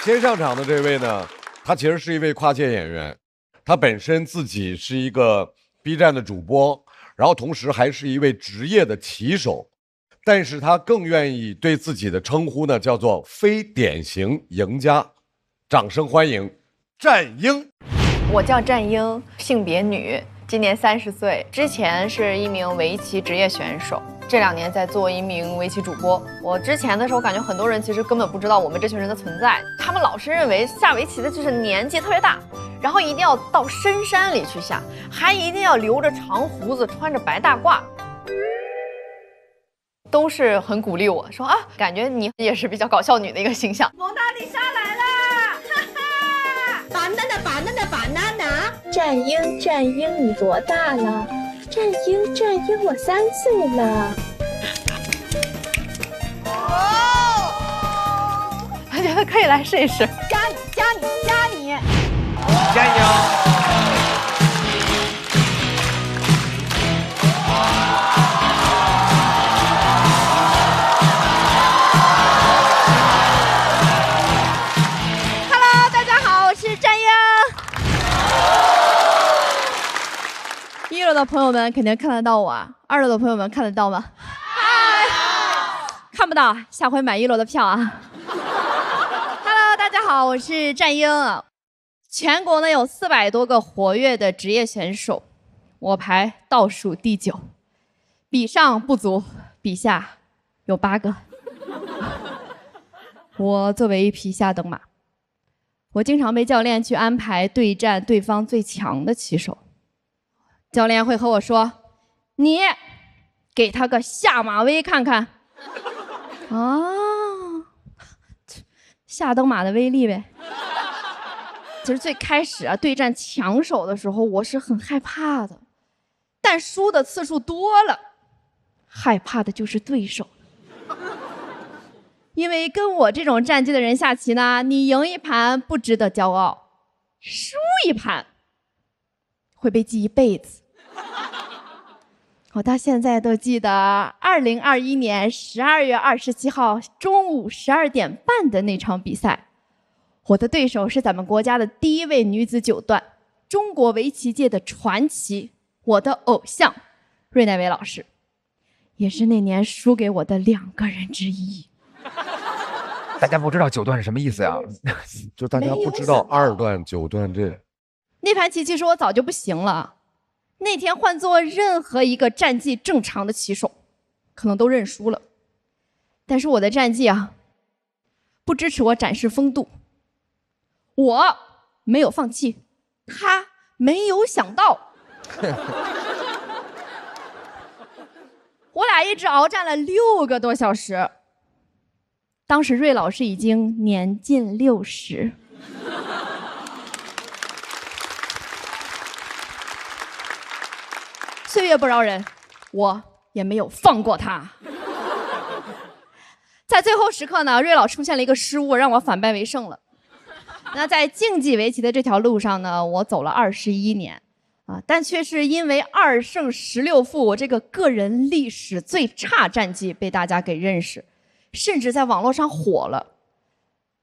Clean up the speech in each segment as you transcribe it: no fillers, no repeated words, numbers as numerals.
先上场的这位呢，他其实是一位跨界演员，他本身自己是一个 B 站的主播，然后同时还是一位职业的棋手，但是他更愿意对自己的称呼呢叫做非典型赢家。掌声欢迎战英。我叫战英，性别女，今年30岁，之前是一名围棋职业选手。这2年在做一名围棋主播。我之前的时候感觉很多人其实根本不知道我们这群人的存在，他们老是认为下围棋的就是年纪特别大，然后一定要到深山里去下，还一定要留着长胡子，穿着白大褂，都是很鼓励我说啊，感觉你也是比较搞笑女的一个形象。蒙娜丽莎来了，哈哈！巴娜娜，巴娜娜，巴娜娜。战英，战英，你多大了？战英，战英，我3岁了。我觉得可以来试一试。加你，加你，加你！加油！1楼的朋友们肯定看得到我，2楼的朋友们看得到吗？嗨，看不到，下回买1楼的票啊。Hello， 大家好，我是战英。全国呢有400多个活跃的职业选手，我排倒数第9，比上不足，比下有8个。我作为一匹下等马，我经常被教练去安排对战对方最强的棋手。教练会和我说：“你给他个下马威看看。”啊，下等马的威力呗。其实最开始对战强手的时候，我是很害怕的，但输的次数多了，害怕的就是对手。因为跟我这种战绩的人下棋呢，你赢一盘不值得骄傲，输一盘会被记一辈子。我到现在都记得2021年12月27号中午12点半的那场比赛，我的对手是咱们国家的第1位女子9段，中国围棋界的传奇，我的偶像芮乃伟老师，也是那年输给我的2个人之一。大家不知道9段是什么意思呀？就大家不知道2段、9段这。那盘棋其实我早就不行了。那天换做任何一个战绩正常的棋手，可能都认输了。但是我的战绩不支持我展示风度。我没有放弃，他没有想到。我俩一直鏖战了6个多小时。当时芮老师已经年近60。岁月不饶人，我也没有放过他。在最后时刻呢，芮老出现了一个失误，让我反败为胜了。那在竞技围棋的这条路上呢，我走了21年但却是因为2胜16负，我这个个人历史最差战绩被大家给认识，甚至在网络上火了。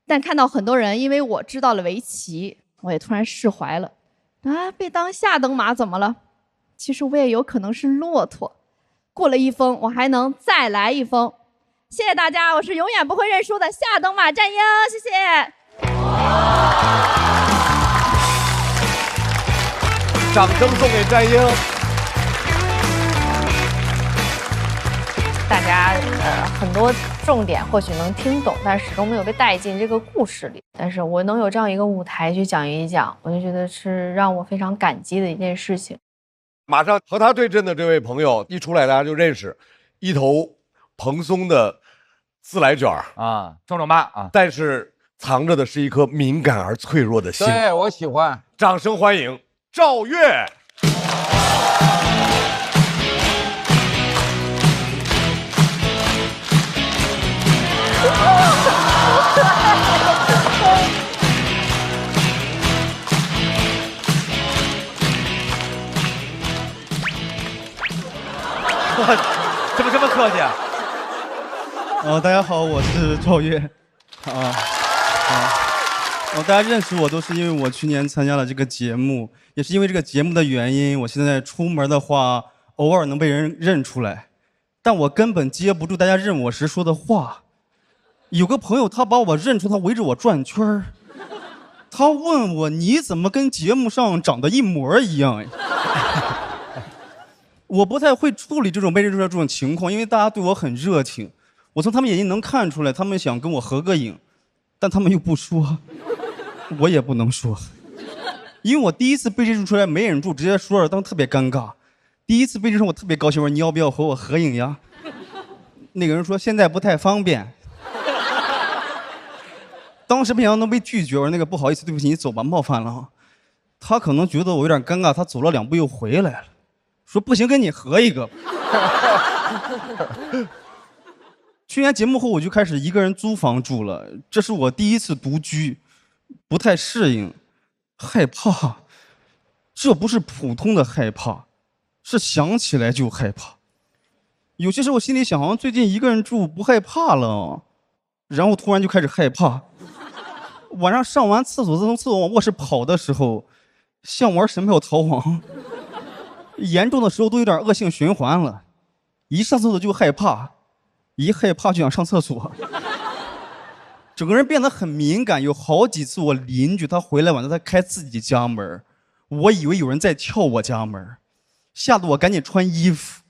但看到很多人因为我知道了围棋，我也突然释怀了。被当下等马怎么了？其实我也有可能是骆驼，过了一封，我还能再来一封。谢谢大家，我是永远不会认输的下等马战英，谢谢。掌声送给战英。大家很多重点或许能听懂，但是始终没有被带进这个故事里。但是我能有这样一个舞台去讲一讲，我就觉得是让我非常感激的一件事情。马上和他对阵的这位朋友一出来，大家就认识，一头蓬松的自来卷壮壮妈但是藏着的是一颗敏感而脆弱的心。对，我喜欢。掌声欢迎赵越。怎么这么客气大家好，我是赵越大家认识我都是因为我去年参加了这个节目，也是因为这个节目的原因，我现在出门的话偶尔能被人认出来，但我根本接不住大家认我时说的话。有个朋友他把我认出，他围着我转圈儿，他问我你怎么跟节目上长得一模一样？我不太会处理这种被认出来这种情况，因为大家对我很热情，我从他们眼睛能看出来，他们想跟我合个影，但他们又不说，我也不能说，因为我第一次被认出来没忍住，直接说了，当时特别尴尬。第一次被认出我特别高兴，我说你要不要和我合影呀？那个人说现在不太方便。当时没想到能被拒绝，我说那个不好意思，对不起，你走吧，冒犯了。他可能觉得我有点尴尬，他走了2步又回来了，说不行，跟你合一个。去年节目后我就开始一个人租房住了，这是我第一次独居，不太适应，害怕。这不是普通的害怕，是想起来就害怕。有些时候我心里想，好像最近一个人住不害怕了，然后突然就开始害怕。晚上上完厕所，从厕所往卧室跑的时候，像玩神庙逃亡，严重的时候都有点恶性循环了。一上厕所就害怕，一害怕就想上厕所，整个人变得很敏感。有好几次我邻居他回来晚上，他开自己家门，我以为有人在撬我家门，吓得我赶紧穿衣服。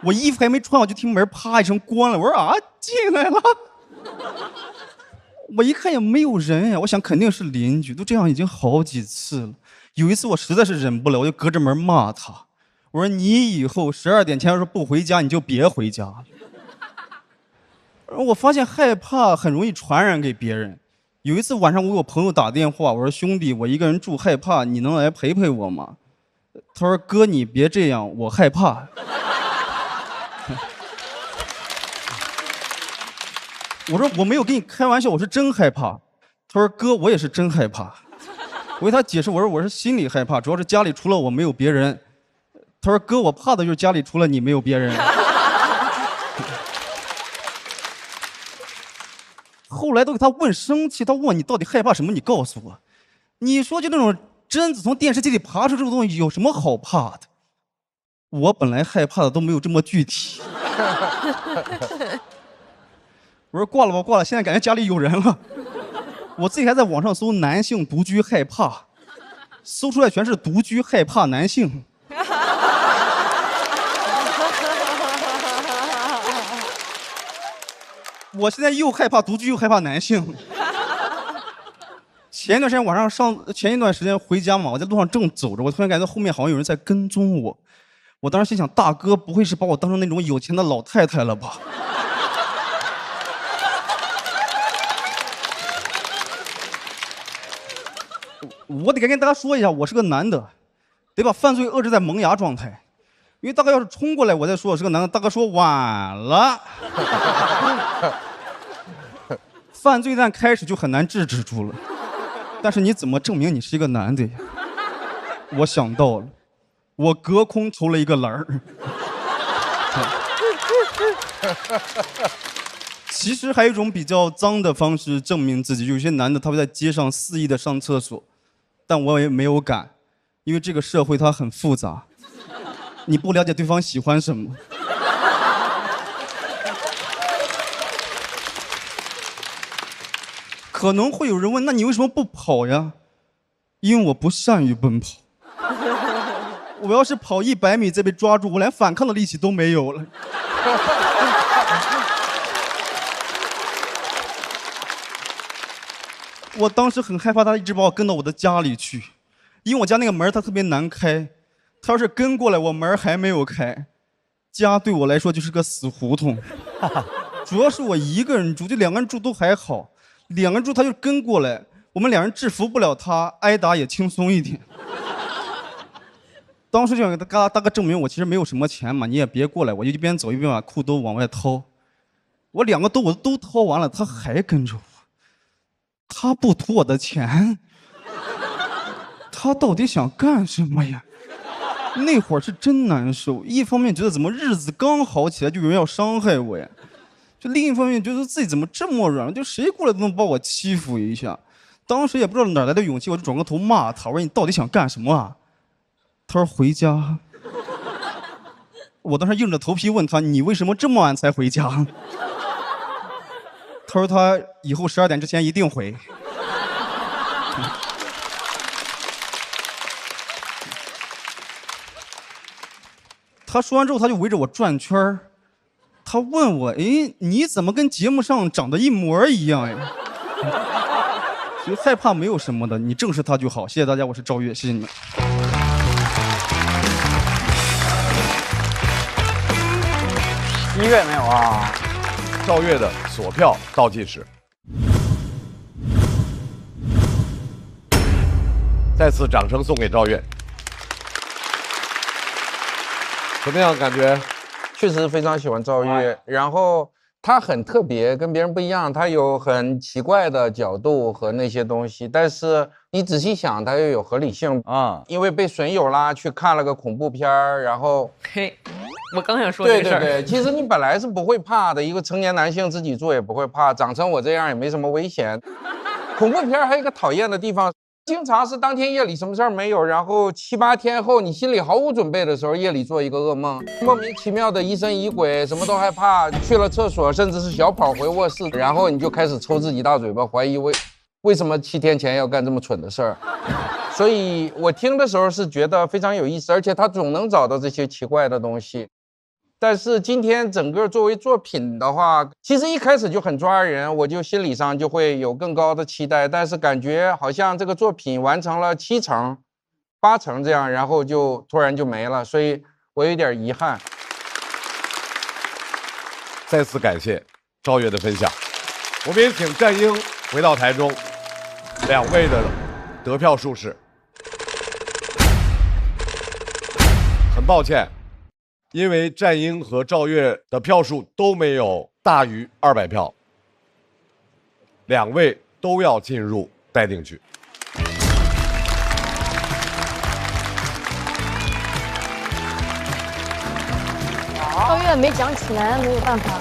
我衣服还没穿好，就听门啪一声关了。我说啊，进来了。我一看也没有人呀，我想肯定是邻居，都这样已经好几次了。有一次我实在是忍不了，我就隔着门骂他，我说你以后12点前要是不回家，你就别回家了。我发现害怕很容易传染给别人。有一次晚上我有朋友打电话，我说兄弟，我一个人住害怕，你能来陪陪我吗？他说哥你别这样，我害怕。我说我没有跟你开玩笑，我是真害怕。他说哥我也是真害怕。我给他解释，我说我是心里害怕，主要是家里除了我没有别人。他说哥我怕的就是家里除了你没有别人。后来都给他问生气，他问你到底害怕什么，你告诉我。你说就那种贞子从电视机里爬出这种东西有什么好怕的？我本来害怕的都没有这么具体。我说挂了吧，挂了，现在感觉家里有人了。我自己还在网上搜男性独居害怕，搜出来全是独居害怕男性。我现在又害怕独居又害怕男性。前一段时间回家嘛，我在路上正走着，我突然感觉后面好像有人在跟踪我。我当时心想，大哥不会是把我当成那种有钱的老太太了吧？我得跟大家说一下，我是个男的，得把犯罪遏制在萌芽状态。因为大哥要是冲过来，我再说我是个男的，大哥说晚了。犯罪一旦开始就很难制止住了。但是你怎么证明你是一个男的呀？我想到了，我隔空投了一个篮儿。其实还有一种比较脏的方式证明自己，有些男的他会在街上肆意的上厕所，但我也没有敢，因为这个社会它很复杂，你不了解对方喜欢什么。可能会有人问，那你为什么不跑呀？因为我不善于奔跑。我要是跑100米再被抓住，我连反抗的力气都没有了。我当时很害怕他一直把我跟到我的家里去，因为我家那个门它特别难开，他要是跟过来，我门还没有开，家对我来说就是个死胡同。主要是我一个人住，就2个人住都还好，2个人住他就跟过来，我们2人制服不了他，挨打也轻松一点。当时就想给他大哥证明我其实没有什么钱嘛，你也别过来，我就一边走一边把裤兜往外掏。我2个兜我都掏完了，他还跟着我。他不图我的钱，他到底想干什么呀？那会儿是真难受，一方面觉得怎么日子刚好起来就有人要伤害我呀，就另一方面觉得自己怎么这么软，就谁过来都能把我欺负一下。当时也不知道哪来的勇气，我就转过头骂他，我说你到底想干什么啊？他说回家。我当时硬着头皮问他，你为什么这么晚才回家？他说他以后12点之前一定回。他说完之后，他就围着我转圈儿，他问我：“哎，你怎么跟节目上长得一模一样呀？”其实害怕没有什么的，你正视它就好。谢谢大家，我是赵越，谢谢你们。1月没有啊？赵越的锁票倒计时，再次掌声送给赵越。怎么样？感觉？确实非常喜欢赵越，然后他很特别，跟别人不一样，他有很奇怪的角度和那些东西，但是你仔细想，他又有合理性啊。因为被损友啦，去看了个恐怖片儿，然后嘿，我刚想说这个事儿。对，其实你本来是不会怕的，一个成年男性自己做也不会怕，长成我这样也没什么危险。恐怖片还有一个讨厌的地方。经常是当天夜里什么事儿没有，然后7、8天后你心里毫无准备的时候，夜里做一个噩梦，莫名其妙的疑神疑鬼，什么都害怕，去了厕所甚至是小跑回卧室，然后你就开始抽自己大嘴巴，怀疑为什么7天前要干这么蠢的事儿。所以我听的时候是觉得非常有意思，而且他总能找到这些奇怪的东西。但是今天整个作为作品的话，其实一开始就很抓人，我就心理上就会有更高的期待，但是感觉好像这个作品完成了7成、8成这样，然后就突然就没了，所以我有点遗憾。再次感谢赵越的分享，我们也请战英回到台中，2位的得票数是，很抱歉。因为战英和赵越的票数都没有大于200票，2位都要进入待定区。赵越没讲起来，没有办法。